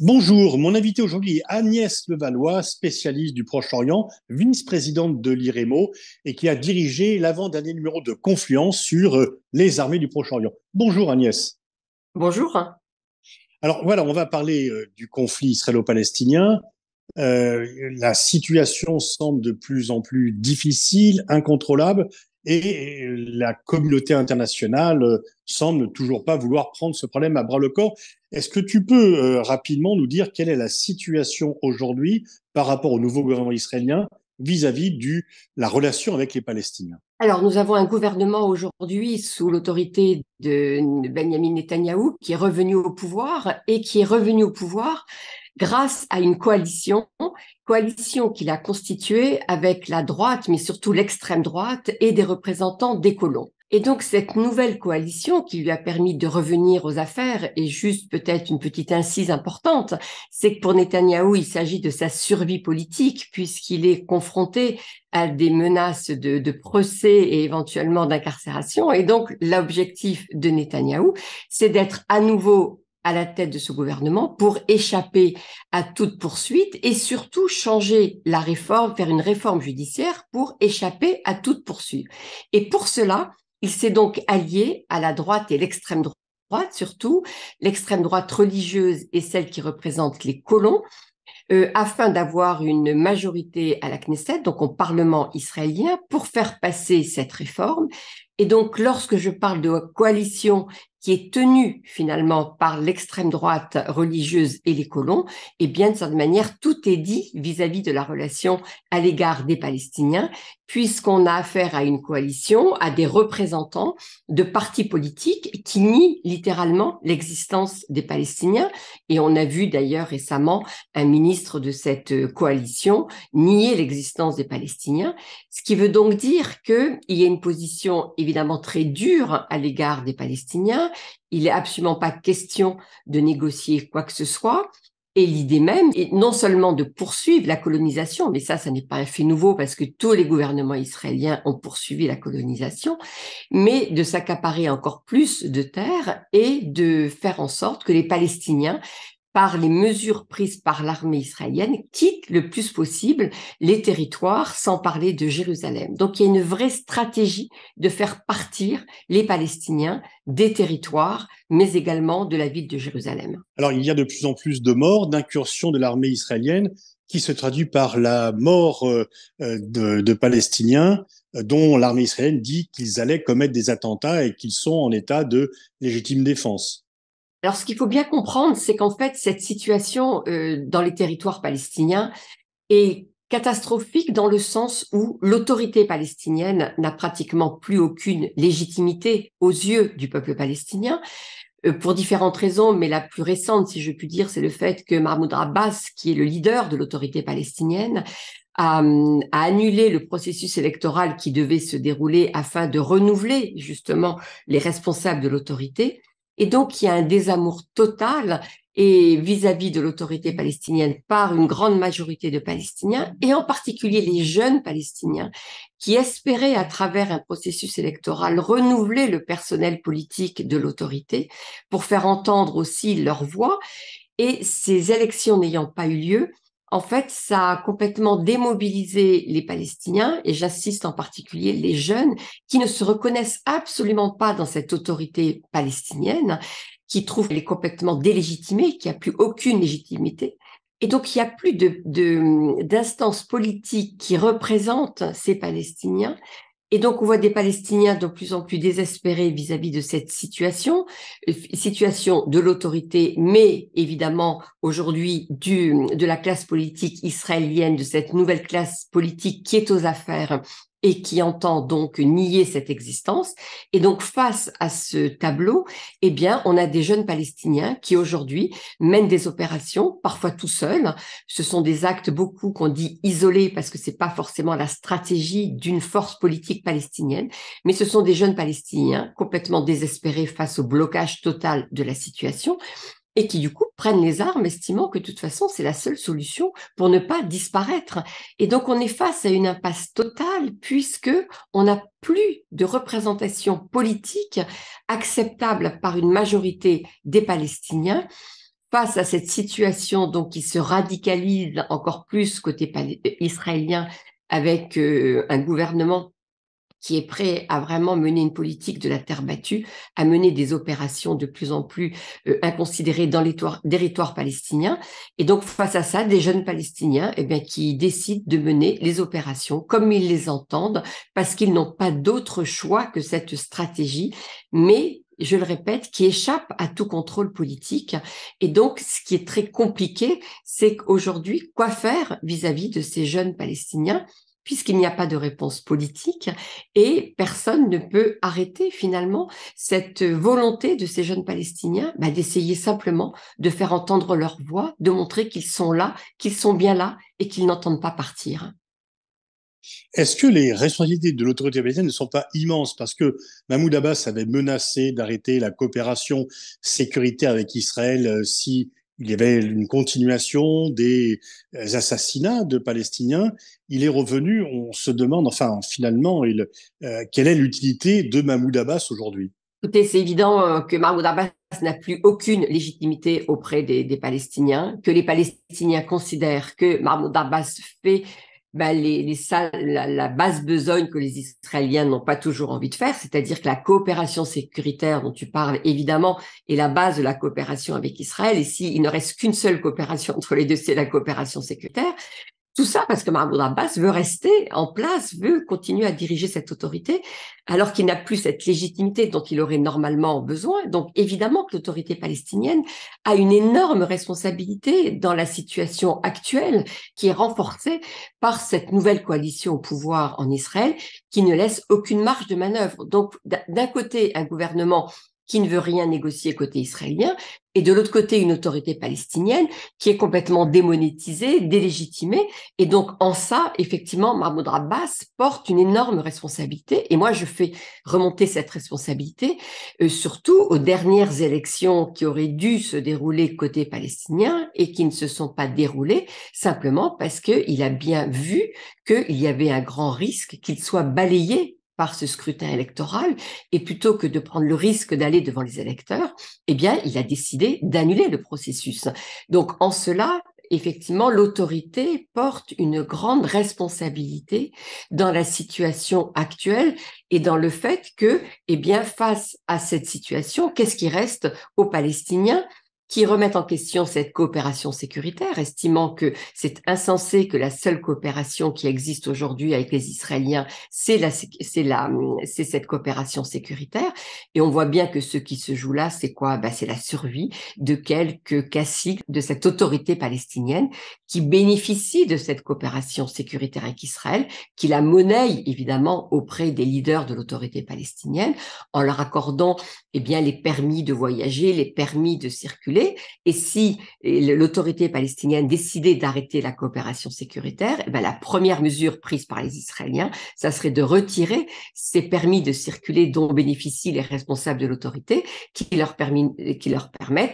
Bonjour, mon invité aujourd'hui est Agnès Levallois, spécialiste du Proche-Orient, vice-présidente de l'IREMO et qui a dirigé l'avant-dernier numéro de Confluence sur les armées du Proche-Orient. Bonjour Agnès. Bonjour. Alors voilà, on va parler du conflit israélo-palestinien. La situation semble de plus en plus difficile, incontrôlable, et la communauté internationale semble toujours pas vouloir prendre ce problème à bras le corps. Est-ce que tu peux rapidement nous dire quelle est la situation aujourd'hui par rapport au nouveau gouvernement israélien vis-à-vis de la relation avec les Palestiniens? Alors, nous avons un gouvernement aujourd'hui sous l'autorité de Benjamin Netanyahou qui est revenu au pouvoir et qui est revenu au pouvoir grâce à une coalition qu'il a constituée avec la droite, mais surtout l'extrême droite et des représentants des colons. Et donc, cette nouvelle coalition qui lui a permis de revenir aux affaires, et juste peut-être une petite incise importante, c'est que pour Netanyahou, il s'agit de sa survie politique puisqu'il est confronté à des menaces de procès et éventuellement d'incarcération. Et donc, l'objectif de Netanyahou, c'est d'être à nouveau à la tête de ce gouvernement pour échapper à toute poursuite et surtout changer la réforme, faire une réforme judiciaire pour échapper à toute poursuite. Et pour cela, il s'est donc allié à la droite et l'extrême droite, surtout l'extrême droite religieuse et celle qui représente les colons, afin d'avoir une majorité à la Knesset, donc au Parlement israélien, pour faire passer cette réforme. Et donc, lorsque je parle de coalition qui est tenue finalement par l'extrême droite religieuse et les colons, eh bien, de cette manière, tout est dit vis-à-vis de la relation à l'égard des Palestiniens, puisqu'on a affaire à une coalition, à des représentants de partis politiques qui nient littéralement l'existence des Palestiniens. Et on a vu d'ailleurs récemment un ministre de cette coalition nier l'existence des Palestiniens, ce qui veut donc dire qu'il y a une position évidemment très dure à l'égard des Palestiniens. Il n'est absolument pas question de négocier quoi que ce soit. Et l'idée même est non seulement de poursuivre la colonisation, mais ça n'est pas un fait nouveau parce que tous les gouvernements israéliens ont poursuivi la colonisation, mais de s'accaparer encore plus de terres et de faire en sorte que les Palestiniens, par les mesures prises par l'armée israélienne, quitte le plus possible les territoires, sans parler de Jérusalem. Donc il y a une vraie stratégie de faire partir les Palestiniens des territoires, mais également de la ville de Jérusalem. Alors il y a de plus en plus de morts, d'incursions de l'armée israélienne qui se traduit par la mort de Palestiniens dont l'armée israélienne dit qu'ils allaient commettre des attentats et qu'ils sont en état de légitime défense. Alors, ce qu'il faut bien comprendre, c'est qu'en fait, cette situation dans les territoires palestiniens est catastrophique dans le sens où l'autorité palestinienne n'a pratiquement plus aucune légitimité aux yeux du peuple palestinien, pour différentes raisons, mais la plus récente, si je puis dire, c'est le fait que Mahmoud Abbas, qui est le leader de l'autorité palestinienne, a annulé le processus électoral qui devait se dérouler afin de renouveler justement les responsables de l'autorité. Et donc, il y a un désamour total et vis-à-vis de l'autorité palestinienne par une grande majorité de Palestiniens, et en particulier les jeunes Palestiniens, qui espéraient, à travers un processus électoral, renouveler le personnel politique de l'autorité pour faire entendre aussi leur voix. Et ces élections n'ayant pas eu lieu, en fait, ça a complètement démobilisé les Palestiniens, et j'insiste en particulier les jeunes, qui ne se reconnaissent absolument pas dans cette autorité palestinienne, qui trouvent qu'elle est complètement délégitimée, qu'il n'y a plus aucune légitimité. Et donc, il n'y a plus d'instances politiques qui représentent ces Palestiniens. Et donc, on voit des Palestiniens de plus en plus désespérés vis-à-vis de cette situation de l'autorité, mais évidemment aujourd'hui de la classe politique israélienne, de cette nouvelle classe politique qui est aux affaires et qui entend donc nier cette existence. Et donc, face à ce tableau, eh bien, on a des jeunes Palestiniens qui aujourd'hui mènent des opérations, parfois tout seuls. Ce sont des actes beaucoup qu'on dit isolés parce que c'est pas forcément la stratégie d'une force politique palestinienne, mais ce sont des jeunes Palestiniens complètement désespérés face au blocage total de la situation et qui du coup prennent les armes, estimant que de toute façon c'est la seule solution pour ne pas disparaître. Et donc on est face à une impasse totale puisque on n'a plus de représentation politique acceptable par une majorité des Palestiniens face à cette situation donc qui se radicalise encore plus côté israélien avec un gouvernement qui est prêt à vraiment mener une politique de la terre battue, à mener des opérations de plus en plus inconsidérées dans les territoires palestiniens. Et donc, face à ça, des jeunes Palestiniens eh bien, qui décident de mener les opérations comme ils les entendent, parce qu'ils n'ont pas d'autre choix que cette stratégie, mais je le répète, qui échappe à tout contrôle politique. Et donc, ce qui est très compliqué, c'est qu'aujourd'hui, quoi faire vis-à-vis de ces jeunes Palestiniens, puisqu'il n'y a pas de réponse politique et personne ne peut arrêter finalement cette volonté de ces jeunes Palestiniens d'essayer simplement de faire entendre leur voix, de montrer qu'ils sont là, qu'ils sont bien là et qu'ils n'entendent pas partir. Est-ce que les responsabilités de l'autorité palestinienne ne sont pas immenses? Parce que Mahmoud Abbas avait menacé d'arrêter la coopération sécuritaire avec Israël si il y avait une continuation des assassinats de Palestiniens. Il est revenu, on se demande, enfin, finalement, quelle est l'utilité de Mahmoud Abbas aujourd'hui? Écoutez, c'est évident que Mahmoud Abbas n'a plus aucune légitimité auprès des Palestiniens, que les Palestiniens considèrent que Mahmoud Abbas fait la basse besogne que les Israéliens n'ont pas toujours envie de faire, c'est-à-dire que la coopération sécuritaire dont tu parles, évidemment, est la base de la coopération avec Israël. Et s'il ne reste qu'une seule coopération entre les deux, c'est la coopération sécuritaire. Tout ça parce que Mahmoud Abbas veut rester en place, veut continuer à diriger cette autorité, alors qu'il n'a plus cette légitimité dont il aurait normalement besoin. Donc, évidemment que l'autorité palestinienne a une énorme responsabilité dans la situation actuelle, qui est renforcée par cette nouvelle coalition au pouvoir en Israël, qui ne laisse aucune marge de manœuvre. Donc, d'un côté, un gouvernement qui ne veut rien négocier côté israélien, et de l'autre côté, une autorité palestinienne qui est complètement démonétisée, délégitimée. Et donc, en ça, effectivement, Mahmoud Abbas porte une énorme responsabilité. Et moi, je fais remonter cette responsabilité, surtout aux dernières élections qui auraient dû se dérouler côté palestinien et qui ne se sont pas déroulées, simplement parce qu'il a bien vu qu'il y avait un grand risque qu'il soit balayé par ce scrutin électoral, et plutôt que de prendre le risque d'aller devant les électeurs, eh bien, il a décidé d'annuler le processus. Donc, en cela, effectivement, l'autorité porte une grande responsabilité dans la situation actuelle et dans le fait que, eh bien, face à cette situation, qu'est-ce qui reste aux Palestiniens qui remettent en question cette coopération sécuritaire, estimant que c'est insensé que la seule coopération qui existe aujourd'hui avec les Israéliens, c'est cette coopération sécuritaire. Et on voit bien que ce qui se joue là, c'est quoi? C'est la survie de quelques caciques de cette autorité palestinienne qui bénéficie de cette coopération sécuritaire avec Israël, qui la monnaie évidemment auprès des leaders de l'autorité palestinienne, en leur accordant les permis de voyager, les permis de circuler. Et si l'autorité palestinienne décidait d'arrêter la coopération sécuritaire, la première mesure prise par les Israéliens, ça serait de retirer ces permis de circuler dont bénéficient les responsables de l'autorité, qui leur permettent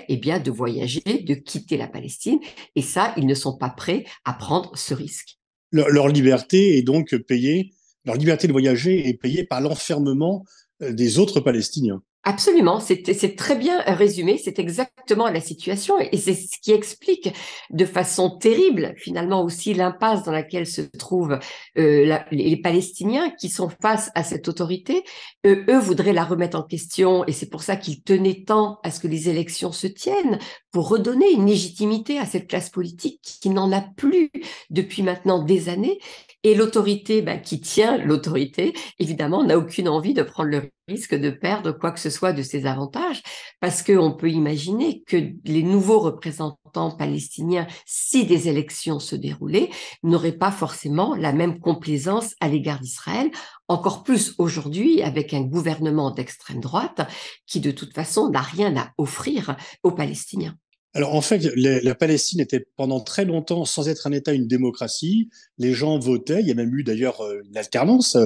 de voyager, de quitter la Palestine. Et ça, ils ne sont pas prêts à prendre ce risque. Leur liberté est donc payée, leur liberté de voyager est payée par l'enfermement des autres Palestiniens. Absolument, c'est très bien résumé, c'est exactement la situation et c'est ce qui explique de façon terrible finalement aussi l'impasse dans laquelle se trouvent les Palestiniens qui sont face à cette autorité. Eux voudraient la remettre en question et c'est pour ça qu'ils tenaient tant à ce que les élections se tiennent pour redonner une légitimité à cette classe politique qui n'en a plus depuis maintenant des années. Et l'autorité qui tient l'autorité, évidemment, n'a aucune envie de prendre le risque de perdre quoi que ce soit de ses avantages, parce qu'on peut imaginer que les nouveaux représentants palestiniens, si des élections se déroulaient, n'auraient pas forcément la même complaisance à l'égard d'Israël, encore plus aujourd'hui avec un gouvernement d'extrême droite qui, de toute façon, n'a rien à offrir aux Palestiniens. Alors en fait, la Palestine était pendant très longtemps, sans être un État, une démocratie. Les gens votaient. Il y a même eu d'ailleurs une alternance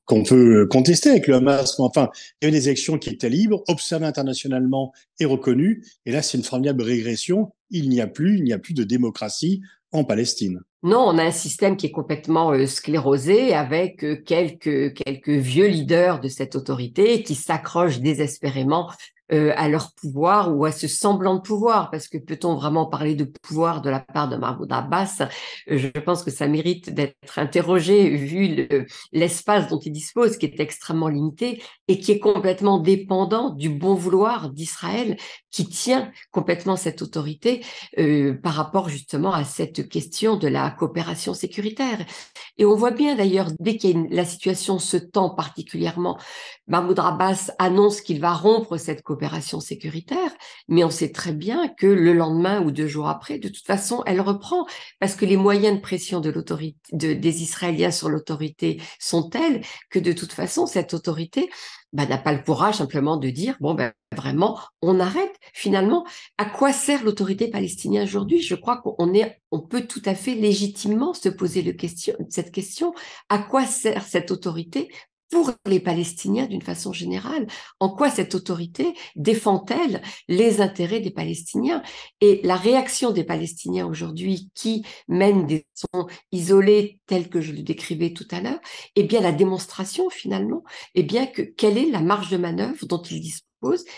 qu'on peut contester avec le Hamas. Mais enfin, il y avait des élections qui étaient libres, observées internationalement et reconnues. Et là, c'est une formidable régression. Il n'y a plus de démocratie en Palestine. Non, on a un système qui est complètement sclérosé avec quelques vieux leaders de cette autorité qui s'accrochent désespérément à leur pouvoir ou à ce semblant de pouvoir, parce que peut-on vraiment parler de pouvoir de la part de Mahmoud Abbas? Je pense que ça mérite d'être interrogé vu l'espace dont il dispose, qui est extrêmement limité et qui est complètement dépendant du bon vouloir d'Israël, qui tient complètement cette autorité par rapport justement à cette question de la coopération sécuritaire. Et on voit bien d'ailleurs, dès que la situation se tend particulièrement, Mahmoud Abbas annonce qu'il va rompre cette coopération sécuritaire, mais on sait très bien que le lendemain ou 2 jours après, de toute façon, elle reprend, parce que les moyens de pression de l'autorité, des Israéliens sur l'autorité sont tels que de toute façon, cette autorité n'a pas le courage simplement de dire, bon, ben, vraiment, on arrête. Finalement, à quoi sert l'autorité palestinienne aujourd'hui? Je crois on peut tout à fait légitimement se poser cette question. À quoi sert cette autorité pour les Palestiniens d'une façon générale? En quoi cette autorité défend-elle les intérêts des Palestiniens? Et la réaction des Palestiniens aujourd'hui qui mènent des sons isolés tels que je le décrivais tout à l'heure, eh bien la démonstration finalement, eh bien quelle est la marge de manœuvre dont ils disposent?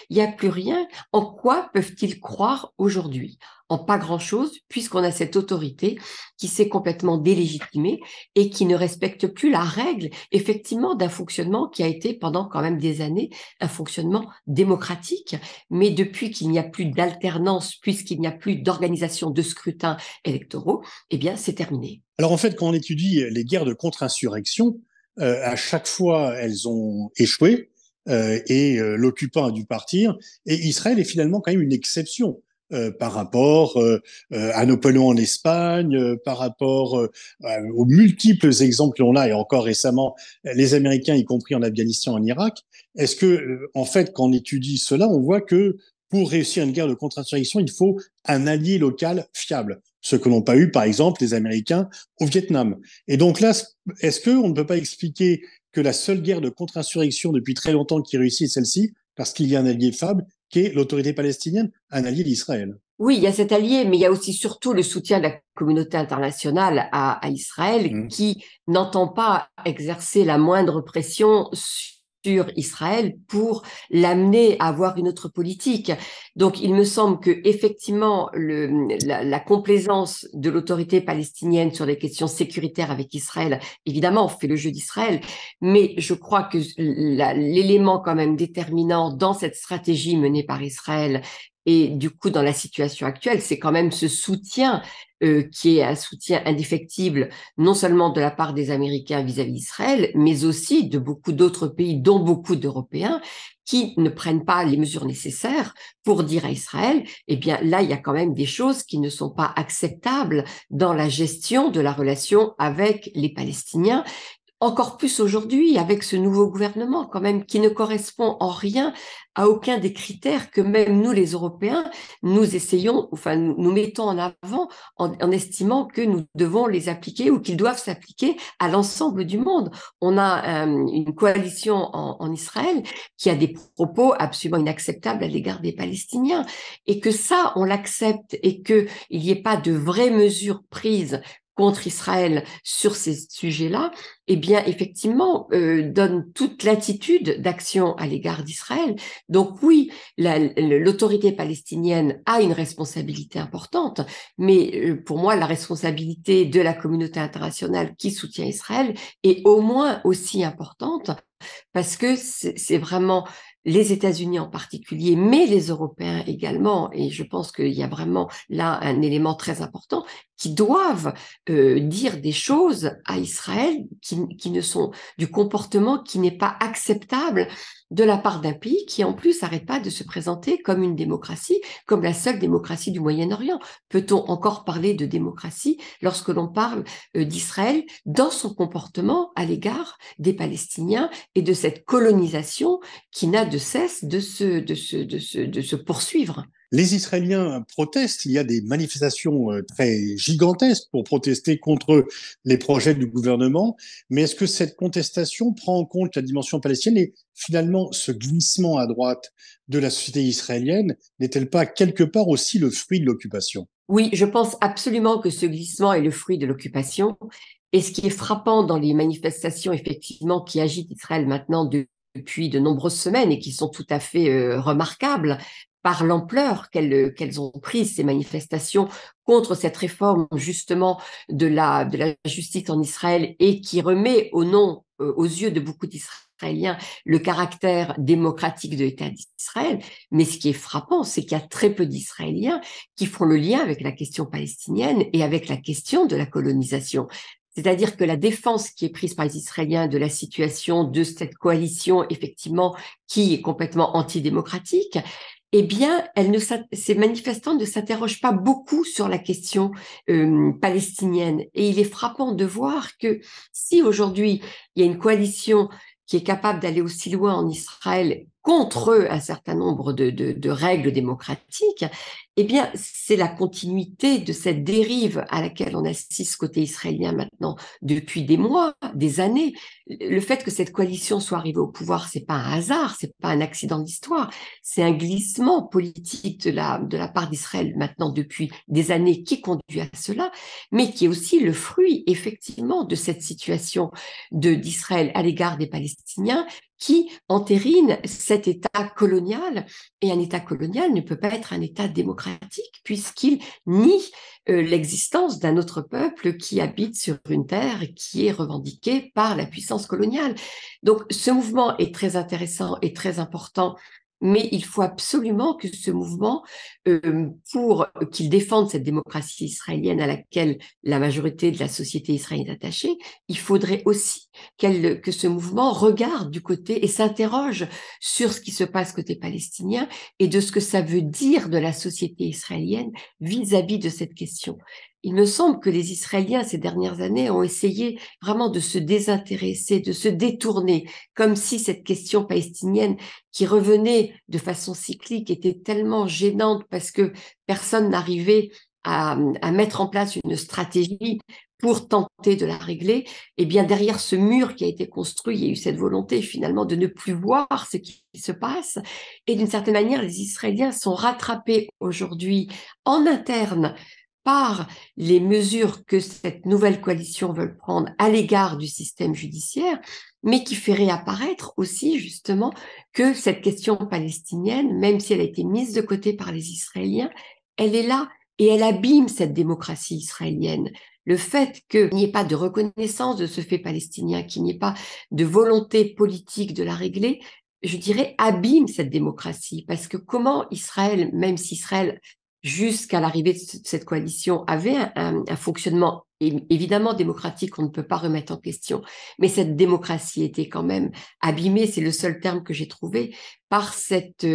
Il n'y a plus rien. En quoi peuvent-ils croire aujourd'hui? En pas grand-chose, puisqu'on a cette autorité qui s'est complètement délégitimée et qui ne respecte plus la règle, effectivement, d'un fonctionnement qui a été pendant quand même des années un fonctionnement démocratique. Mais depuis qu'il n'y a plus d'alternance, puisqu'il n'y a plus d'organisation de scrutins électoraux, eh bien, c'est terminé. Alors en fait, quand on étudie les guerres de contre-insurrection, à chaque fois, elles ont échoué et l'occupant a dû partir. Et Israël est finalement quand même une exception par rapport à Napoléon en Espagne, par rapport aux multiples exemples que l'on a, et encore récemment, les Américains, y compris en Afghanistan, en Irak. Est-ce que, en fait, quand on étudie cela, on voit que pour réussir une guerre de contre-insurrection, il faut un allié local fiable, ce que n'ont pas eu, par exemple, les Américains au Vietnam. Et donc là, est-ce qu'on ne peut pas expliquer que la seule guerre de contre-insurrection depuis très longtemps qui réussit est celle-ci, parce qu'il y a un allié fiable, qui est l'autorité palestinienne, un allié d'Israël? Oui, il y a cet allié, mais il y a aussi surtout le soutien de la communauté internationale à Israël qui n'entend pas exercer la moindre pression sur Israël pour l'amener à avoir une autre politique. Donc, il me semble que effectivement, la complaisance de l'autorité palestinienne sur les questions sécuritaires avec Israël, évidemment, fait le jeu d'Israël, mais je crois que l'élément quand même déterminant dans cette stratégie menée par Israël et du coup, dans la situation actuelle, c'est quand même ce soutien qui est un soutien indéfectible, non seulement de la part des Américains vis-à-vis d'Israël, mais aussi de beaucoup d'autres pays, dont beaucoup d'Européens, qui ne prennent pas les mesures nécessaires pour dire à Israël, eh bien là, il y a quand même des choses qui ne sont pas acceptables dans la gestion de la relation avec les Palestiniens. Encore plus aujourd'hui avec ce nouveau gouvernement quand même qui ne correspond en rien à aucun des critères que même nous les Européens nous essayons, enfin nous mettons en avant en estimant que nous devons les appliquer ou qu'ils doivent s'appliquer à l'ensemble du monde. On a une coalition en Israël qui a des propos absolument inacceptables à l'égard des Palestiniens et que ça on l'accepte et qu'il n'y ait pas de vraies mesures prises contre Israël sur ces sujets-là, eh bien, effectivement, donne toute l'attitude d'action à l'égard d'Israël. Donc oui, l'autorité palestinienne a une responsabilité importante, mais pour moi, la responsabilité de la communauté internationale qui soutient Israël est au moins aussi importante parce que c'est vraiment les États-Unis en particulier, mais les Européens également, et je pense qu'il y a vraiment là un élément très important, qui doivent dire des choses à Israël qui ne sont du comportement qui n'est pas acceptable de la part d'un pays qui en plus n'arrête pas de se présenter comme une démocratie, comme la seule démocratie du Moyen-Orient. Peut-on encore parler de démocratie lorsque l'on parle d'Israël dans son comportement à l'égard des Palestiniens et de cette colonisation qui n'a de cesse de se poursuivre? Les Israéliens protestent, il y a des manifestations très gigantesques pour protester contre les projets du gouvernement, mais est-ce que cette contestation prend en compte la dimension palestinienne et finalement ce glissement à droite de la société israélienne n'est-elle pas quelque part aussi le fruit de l'occupation? Oui, je pense absolument que ce glissement est le fruit de l'occupation. Et ce qui est frappant dans les manifestations, effectivement, qui agitent Israël maintenant depuis de nombreuses semaines et qui sont tout à fait remarquables par l'ampleur qu'elles ont prise, ces manifestations contre cette réforme justement de la justice en Israël et qui remet aux yeux de beaucoup d'Israéliens le caractère démocratique de l'État d'Israël. Mais ce qui est frappant, c'est qu'il y a très peu d'Israéliens qui font le lien avec la question palestinienne et avec la question de la colonisation. C'est-à-dire que la défense qui est prise par les Israéliens de la situation de cette coalition, effectivement, qui est complètement antidémocratique, eh bien, ces manifestants ne s'interrogent pas beaucoup sur la question palestinienne. Et il est frappant de voir que si aujourd'hui, il y a une coalition qui est capable d'aller aussi loin en Israël contre un certain nombre de règles démocratiques, eh bien, c'est la continuité de cette dérive à laquelle on assiste côté israélien maintenant depuis des mois, des années. Le fait que cette coalition soit arrivée au pouvoir, c'est pas un hasard, c'est pas un accident d'histoire, c'est un glissement politique de la part d'Israël maintenant depuis des années qui conduit à cela, mais qui est aussi le fruit effectivement de cette situation d'Israël à l'égard des Palestiniens qui entérine cet État colonial. Et un État colonial ne peut pas être un État démocratique puisqu'il nie l'existence d'un autre peuple qui habite sur une terre qui est revendiquée par la puissance coloniale. Donc ce mouvement est très intéressant et très important. Mais il faut absolument que ce mouvement, pour qu'il défende cette démocratie israélienne à laquelle la majorité de la société israélienne est attachée, il faudrait aussi que ce mouvement regarde du côté et s'interroge sur ce qui se passe côté palestinien et de ce que ça veut dire de la société israélienne vis-à-vis de cette question. Il me semble que les Israéliens, ces dernières années, ont essayé vraiment de se désintéresser, de se détourner, comme si cette question palestinienne qui revenait de façon cyclique était tellement gênante parce que personne n'arrivait à mettre en place une stratégie pour tenter de la régler. Et bien derrière ce mur qui a été construit, il y a eu cette volonté finalement de ne plus voir ce qui se passe. Et d'une certaine manière, les Israéliens sont rattrapés aujourd'hui en interne par les mesures que cette nouvelle coalition veut prendre à l'égard du système judiciaire, mais qui fait réapparaître aussi justement que cette question palestinienne, même si elle a été mise de côté par les Israéliens, elle est là et elle abîme cette démocratie israélienne. Le fait qu'il n'y ait pas de reconnaissance de ce fait palestinien, qu'il n'y ait pas de volonté politique de la régler, je dirais, abîme cette démocratie. Parce que comment Israël, même si Israël jusqu'à l'arrivée de cette coalition, avait un fonctionnement évidemment démocratique qu'on ne peut pas remettre en question, mais cette démocratie était quand même abîmée, c'est le seul terme que j'ai trouvé, par cette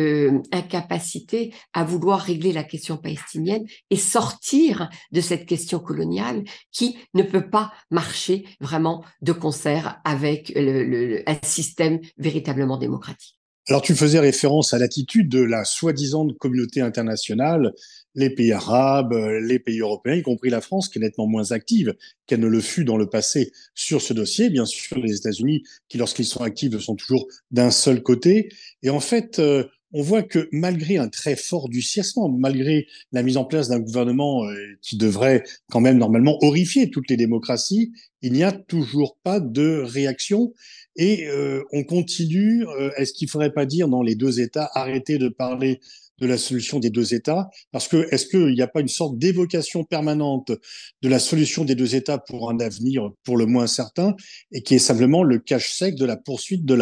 incapacité à vouloir régler la question palestinienne et sortir de cette question coloniale qui ne peut pas marcher vraiment de concert avec un système véritablement démocratique. Alors, tu faisais référence à l'attitude de la soi-disant communauté internationale, les pays arabes, les pays européens, y compris la France, qui est nettement moins active qu'elle ne le fut dans le passé sur ce dossier. Bien sûr, les États-Unis, qui, lorsqu'ils sont actifs, sont toujours d'un seul côté. Et en fait, on voit que malgré un très fort durcissement, malgré la mise en place d'un gouvernement qui devrait quand même normalement horrifier toutes les démocraties, il n'y a toujours pas de réaction. Et on continue. Est-ce qu'il ne faudrait pas dire dans les deux États, arrêter de parler de la solution des deux États? Parce que est-ce qu'il n'y a pas une sorte d'évocation permanente de la solution des deux États pour un avenir pour le moins certain et qui est simplement le cache-sec de la poursuite de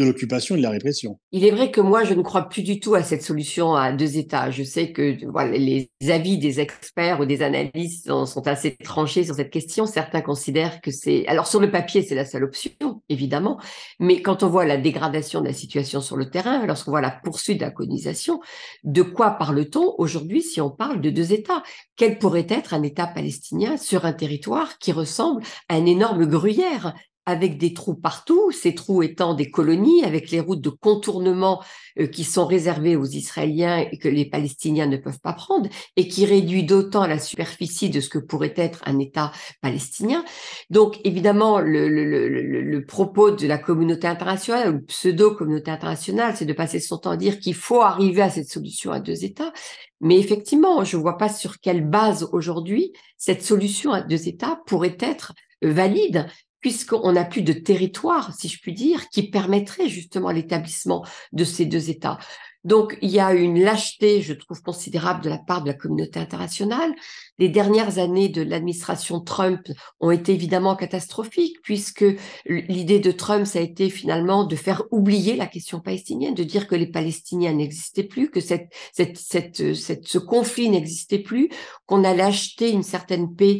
l'occupation et de la répression? Il est vrai que moi, je ne crois plus du tout à cette solution à deux États. Je sais que voilà, les avis des experts ou des analystes sont assez tranchés sur cette question. Certains considèrent que c'est... Alors, sur le papier, c'est la seule option, évidemment. Mais quand on voit la dégradation de la situation sur le terrain, lorsqu'on voit la poursuite de la colonisation, de quoi parle-t-on aujourd'hui si on parle de deux États? Quel pourrait être un État palestinien sur un territoire qui ressemble à un énorme gruyère, avec des trous partout, ces trous étant des colonies, avec les routes de contournement qui sont réservées aux Israéliens et que les Palestiniens ne peuvent pas prendre, et qui réduit d'autant la superficie de ce que pourrait être un État palestinien. Donc, évidemment, le propos de la communauté internationale, ou pseudo-communauté internationale, c'est de passer son temps à dire qu'il faut arriver à cette solution à deux États. Mais effectivement, je ne vois pas sur quelle base aujourd'hui cette solution à deux États pourrait être valide, puisqu'on n'a plus de territoire, si je puis dire, qui permettrait justement l'établissement de ces deux États. Donc, il y a une lâcheté, je trouve, considérable de la part de la communauté internationale. Les dernières années de l'administration Trump ont été évidemment catastrophiques, puisque l'idée de Trump, ça a été finalement de faire oublier la question palestinienne, de dire que les Palestiniens n'existaient plus, que ce conflit n'existait plus, qu'on allait acheter une certaine paix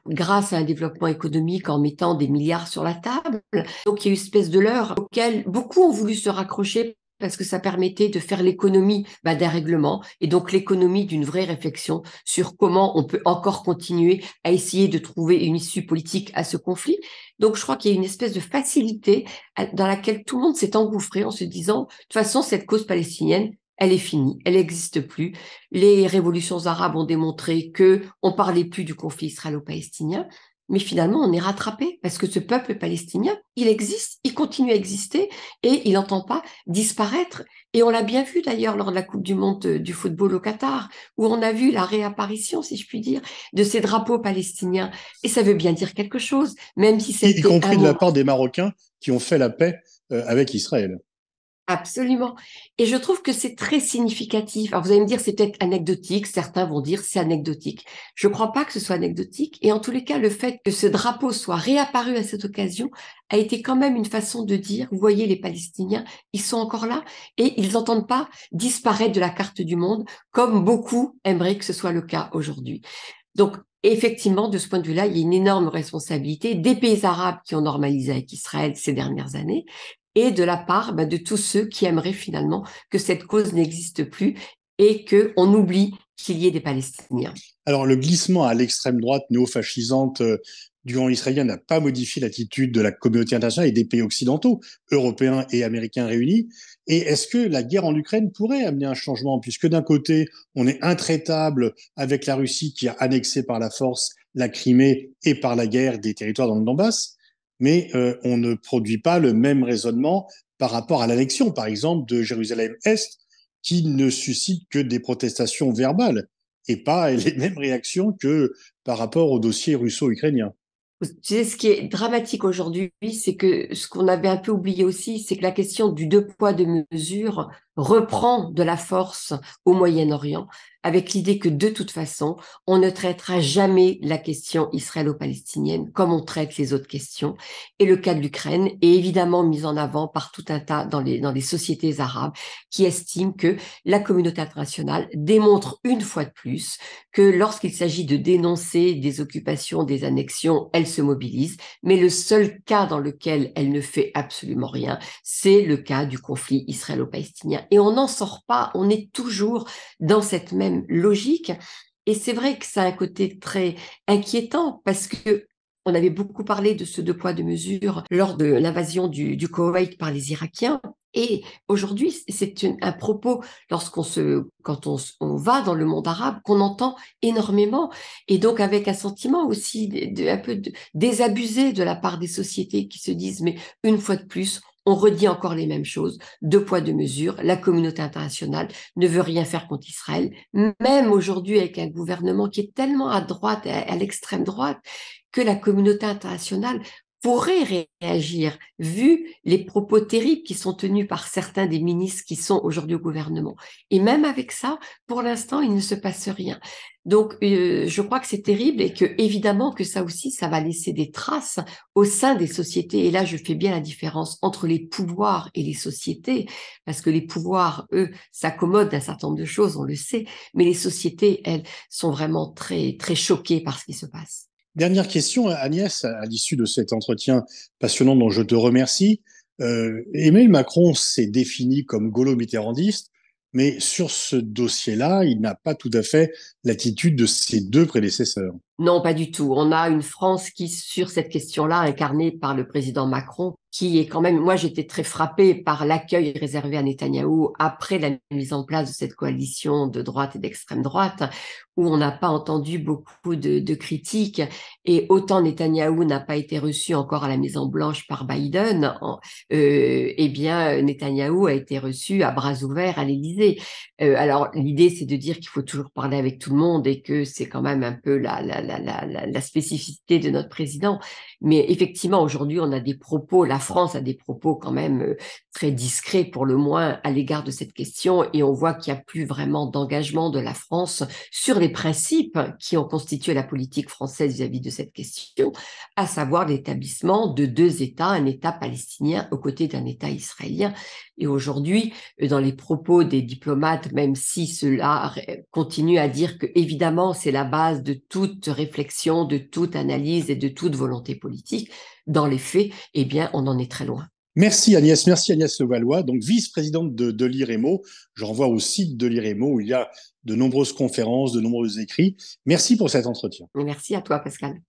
grâce à un développement économique en mettant des milliards sur la table. Donc, il y a eu une espèce de leurre auquel beaucoup ont voulu se raccrocher parce que ça permettait de faire l'économie d'un règlement et donc l'économie d'une vraie réflexion sur comment on peut encore continuer à essayer de trouver une issue politique à ce conflit. Donc, je crois qu'il y a une espèce de facilité dans laquelle tout le monde s'est engouffré en se disant, de toute façon, cette cause palestinienne, elle est finie, elle n'existe plus. Les révolutions arabes ont démontré que on parlait plus du conflit israélo-palestinien. Mais finalement, on est rattrapé parce que ce peuple palestinien, il existe, il continue à exister et il n'entend pas disparaître. Et on l'a bien vu d'ailleurs lors de la Coupe du Monde du football au Qatar, où on a vu la réapparition, si je puis dire, de ces drapeaux palestiniens. Et ça veut bien dire quelque chose, même si Y c'était compris de la part des Marocains qui ont fait la paix avec Israël. Absolument. Et je trouve que c'est très significatif. Alors, vous allez me dire, c'est peut-être anecdotique. Certains vont dire, c'est anecdotique. Je ne crois pas que ce soit anecdotique. Et en tous les cas, le fait que ce drapeau soit réapparu à cette occasion a été quand même une façon de dire, vous voyez, les Palestiniens, ils sont encore là et ils n'entendent pas disparaître de la carte du monde comme beaucoup aimeraient que ce soit le cas aujourd'hui. Donc, effectivement, de ce point de vue-là, il y a une énorme responsabilité des pays arabes qui ont normalisé avec Israël ces dernières années et de la part de tous ceux qui aimeraient finalement que cette cause n'existe plus et qu'on oublie qu'il y ait des Palestiniens. Alors, le glissement à l'extrême droite néo-fascisante du camp israélien n'a pas modifié l'attitude de la communauté internationale et des pays occidentaux, européens et américains réunis. Et est-ce que la guerre en Ukraine pourrait amener un changement, puisque d'un côté, on est intraitable avec la Russie qui a annexé par la force la Crimée et par la guerre des territoires dans le Donbass, mais on ne produit pas le même raisonnement par rapport à l'annexion, par exemple, de Jérusalem-Est, qui ne suscite que des protestations verbales et pas les mêmes réactions que par rapport au dossier russo-ukrainien. Tu sais, ce qui est dramatique aujourd'hui, c'est que ce qu'on avait un peu oublié aussi, c'est que la question du deux poids, deux mesures reprend de la force au Moyen-Orient, avec l'idée que de toute façon, on ne traitera jamais la question israélo-palestinienne comme on traite les autres questions. Et le cas de l'Ukraine est évidemment mis en avant par tout un tas dans les sociétés arabes qui estiment que la communauté internationale démontre une fois de plus que lorsqu'il s'agit de dénoncer des occupations, des annexions, elle se mobilise. Mais le seul cas dans lequel elle ne fait absolument rien, c'est le cas du conflit israélo-palestinien. Et on n'en sort pas, on est toujours dans cette même logique. Et c'est vrai que ça a un côté très inquiétant parce que on avait beaucoup parlé de ce deux poids, deux mesures lors de l'invasion du Koweït par les Irakiens. Et aujourd'hui, c'est un propos, quand on va dans le monde arabe, qu'on entend énormément. Et donc, avec un sentiment aussi un peu désabusé de la part des sociétés qui se disent, mais une fois de plus, on redit encore les mêmes choses, deux poids, deux mesures. La communauté internationale ne veut rien faire contre Israël, même aujourd'hui avec un gouvernement qui est tellement à droite, à l'extrême droite, que la communauté internationale pourrait réagir, vu les propos terribles qui sont tenus par certains des ministres qui sont aujourd'hui au gouvernement. Et même avec ça, pour l'instant, il ne se passe rien. Donc, je crois que c'est terrible et que, évidemment, que ça aussi, ça va laisser des traces au sein des sociétés. Et là, je fais bien la différence entre les pouvoirs et les sociétés, parce que les pouvoirs, eux, s'accommodent d'un certain nombre de choses, on le sait, mais les sociétés, elles, sont vraiment très, très choquées par ce qui se passe. Dernière question, Agnès, à l'issue de cet entretien passionnant dont je te remercie. Emmanuel Macron s'est défini comme gaulo-mitterrandiste, mais sur ce dossier-là, il n'a pas tout à fait l'attitude de ses deux prédécesseurs. Non, pas du tout. On a une France qui, sur cette question-là, incarnée par le président Macron, qui est quand même, moi j'étais très frappée par l'accueil réservé à Netanyahou après la mise en place de cette coalition de droite et d'extrême droite, où on n'a pas entendu beaucoup de critiques, et autant Netanyahou n'a pas été reçu encore à la Maison Blanche par Biden, eh bien Netanyahou a été reçu à bras ouverts à l'Élysée. Alors l'idée c'est de dire qu'il faut toujours parler avec tout le monde et que c'est quand même un peu la spécificité de notre président. Mais effectivement, aujourd'hui, on a des propos, la France a des propos quand même très discrets pour le moins à l'égard de cette question, et on voit qu'il n'y a plus vraiment d'engagement de la France sur les principes qui ont constitué la politique française vis-à-vis de cette question, à savoir l'établissement de deux États, un État palestinien aux côtés d'un État israélien. Et aujourd'hui, dans les propos des diplomates, même si cela continue à dire que évidemment c'est la base de toute réflexion, de toute analyse et de toute volonté politique, dans les faits, eh bien, on en est très loin. Merci Agnès Levallois, donc vice-présidente de l'IREMO. Je renvoie au site de l'IREMO où il y a de nombreuses conférences, de nombreux écrits. Merci pour cet entretien. Merci à toi, Pascal.